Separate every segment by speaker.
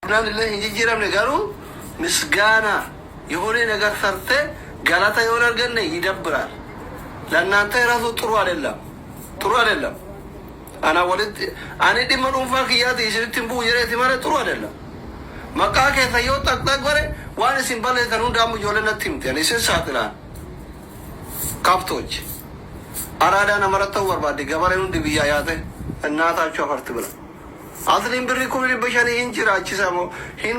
Speaker 1: ምናምን ለህንጂራም ነገሩ ምስጋና የሆነ ነገር ሰርተ ጋላታ ይሆናል ገነ ይደብራል። ለእናንተ ራሱ ጥሩ አይደለም፣ ጥሩ አይደለም። አና ወለድ አኔ ደመሩን ፋክያት ይሽርትም ቡየረት ማለት ጥሩ አይደለም። መቃከ ፈየው ተቀጠቀረ ዋን ሲምባል ተኑ ዳሙ ጆለነት ትምት ያኔ ሰሳትላ ካፕቶች አራዳና መረተው ወርባዲ ገበሬውን ድብያ ያተ እናታቸው አፈርት ብላ አስሊም ብሪ ኩሪ በሻኔ እንጅራች ሰሞ ሂን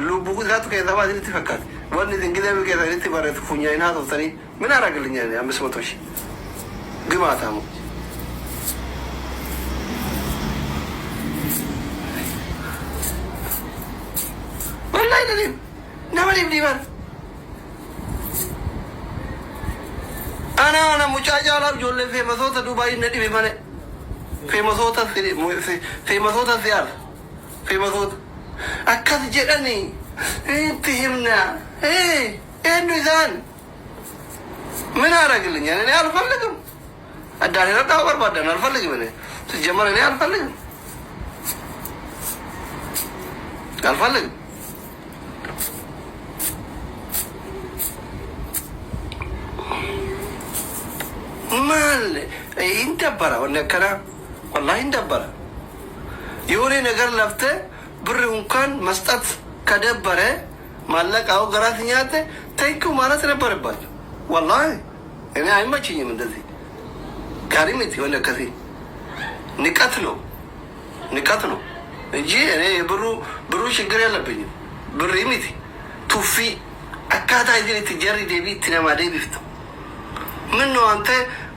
Speaker 1: ሉቡ ዛቱ ከዛባት ልትፈካት ወን እንግዲህ በከዛ ልትባረት ፉኛ ይናቶ ተኒ ምን አረጋግልኛል 500 ሺህ ግማታሙ ወላሂ ለኔ ነብሪም ሊባል አና ሙጫጫ ላብ ጆለ ፌመሶተ ዱባይ ነዲ ቢማለ ፌመሶተ ሲያር ፌመሶተ አካት ጀደኒ እንትህምና እንዛን ምን አረጋግልኛል? እኔ አልፈልግም። አዳሪ ረዳው በርባዳን አልፈልግም። እኔ ሲጀመር እኔ አልፈልግም። ማል ይንደበራ ወነከራ ወላሂ ይንደበራ የሆነ ነገር ለፍተ ብር እንኳን መስጠት ከደበረ ማለቃው ገራትኛት ተይኩ ማለት ነበረባቸው። ወላሂ እኔ አይመችኝም እንደዚህ ካሪምት የሆነ ከዚህ ንቀት ነው እንጂ እኔ ብሩ ችግር የለብኝም። ብር ይምት ቱፊ አካታ ይዘት ጀሪ ዴቢት ነማዴ ቢፍት ምን ነው አንተ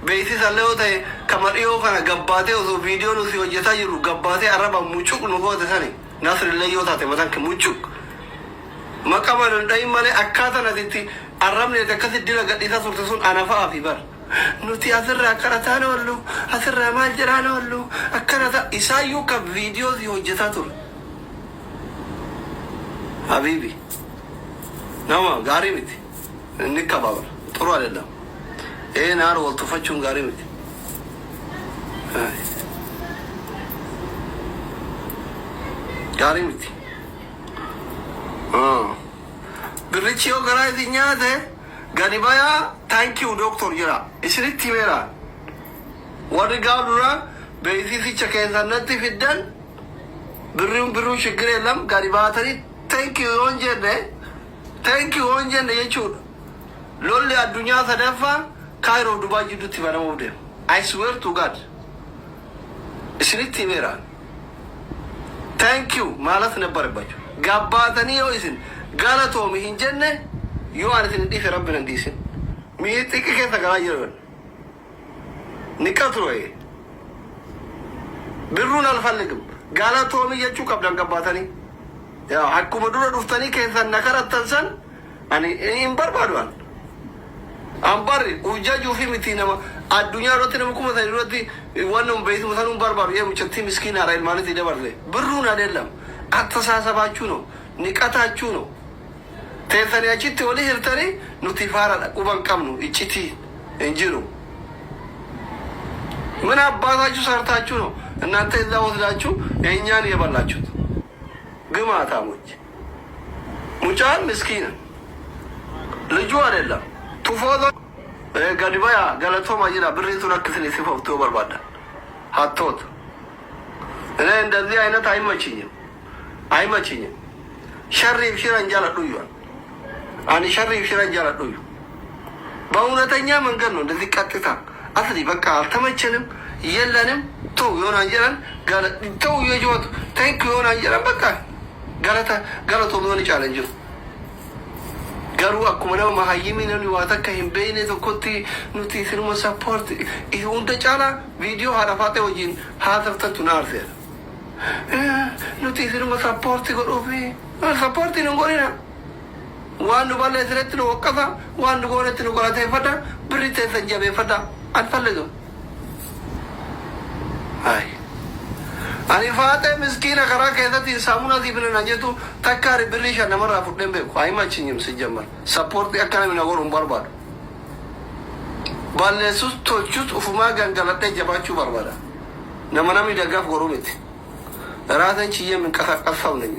Speaker 1: በይቲ ሰለውተ ከመሪዮ ከነ ገባቴ ኦ ቪዲዮ ነው ሲወጀታ ይሩ ገባቴ አረባ ሙጩቅ ነው ወደ ሰኔ ናስር ለዮታተ መታክ ሙጩቅ መቀበል እንዳይማለ አካታ ነቲ አረም ነው ተከት ድለ ገዲታ ሱርተሱን አናፋ አፊበር ኑቲ አስራ አከራታ ነው አሉ አስራ ማልጀራ ነው አሉ አከራታ ኢሳዩ ከቪዲዮ ሲወጀታ ቱር ሀቢቢ ናማ ጋሪ ምት እንከባበር ጥሩ አይደለም። ናር ወልተፈቹን ጋሪ ምት ጋሪ ምት ብርቺዮ ገራይኛተ ጋዲባያ ታንኪው ዶክተር ጅራ እስሪት ሜራ ወድጋዱራ በኢሲሲ ከዛነት ፊደል ብሩ ችግር የለም። ጋዲባተሪ ታንኪው ወንጀነ የቹ ሎሊ አዱኛ ተደፋ ካይሮ ዱባይ ጅዱት ይባላውደ አይ ስዌር ቱ ጋድ እስሪት ሜራ ታንኪው ማለት ነበረባቸው። ጋባተኒ ይስን ጋለቶ ምንጀነ ዮአንትን እንዲህ ረብነ እንዲስን ሚጥቅ ከተጋየረን ንቀትሮይ ብሩን አልፈልግም ጋለቶ ምየቹ ቀብዳን ጋባተኒ ያ አኩመ ዱረ ዱፍተኒ ከሰና ከረተንሰን አኒ ኢምበርባዷን አምባሪ ውጃጁ ፊምቲነማ አዱኛ ሮተነ መኩመ ታይሮቲ ወነም በይቱ መሰሉን በርባሩ የሙቸቲ ምስኪን አራይል ማለት ይደባርለ ብሩን አይደለም አተሳሰባችሁ ነው፣ ንቀታችሁ ነው። ተፈሪያቺት ወለ ህርተሪ ኑቲፋራ ቁባን ቀም ነው እቺቲ እንጂ ነው። ምን አባታችሁ ሰርታችሁ ነው እናንተ እዛ ወስዳችሁ የኛን የበላችሁት? ግማታሞች ሙጫን ምስኪን ልጁ አይደለም ቱፎዛ ጋዲባያ ገለቶ ማጅራ ብሬቱ ነክስን ሲፈውቶ በርባዳ ሀቶት እኔ እንደዚህ አይነት አይመችኝም። ሸሪ ሽራን ጃላዱዩ አኒ ሸሪ ሽራን ጃላዱዩ በእውነተኛ መንገድ ነው እንደዚህ ቀጥታ አስሊ በቃ አልተመቸንም የለንም ተው የሆነ አንጀራን ተው የጆት ታንክ የሆነ አንጀራን በቃ ገለቶ ምን ይቻላል እንጂ ገሩ አኩመናው ማሃይሚን ነው ዋተከህም በይኔ ተኮቲ ኑቲ ስርሞ ሰፖርት ይሁን ተጫላ ቪዲዮ ሀራፋቴ ወጂን ሀተፍተቱ ናርዘ ኑቲ ስርሞ ሰፖርት ጎሮፊ ሰፖርት ነው ጎሪና ዋንዱ ባለ ስረት ነው ወቀፋ ዋንዱ ጎረት ነው ጎራቴ ፈዳ ብሪቴ ሰጀበ ፈዳ አልፈልግም። አይ አኒ ፋቴ ምስኪና ከራ ከዘት ሳሙና ዚብነና ጀቱ ተካሪ ብሪሻ ነመራ ፉደም በኩ አይማችኝም። ሲጀመር ሰፖርት ያካላሚ ነገሩን ባርባዶ ባለሱስ ቶቹት ኡፉማ ጋንጋላጤ ጀባችሁ ባርባዳ ነመናሚ ደጋፍ ጎሮሜት ራተን ችዬ ምን ቀሳቀሳው ነኝ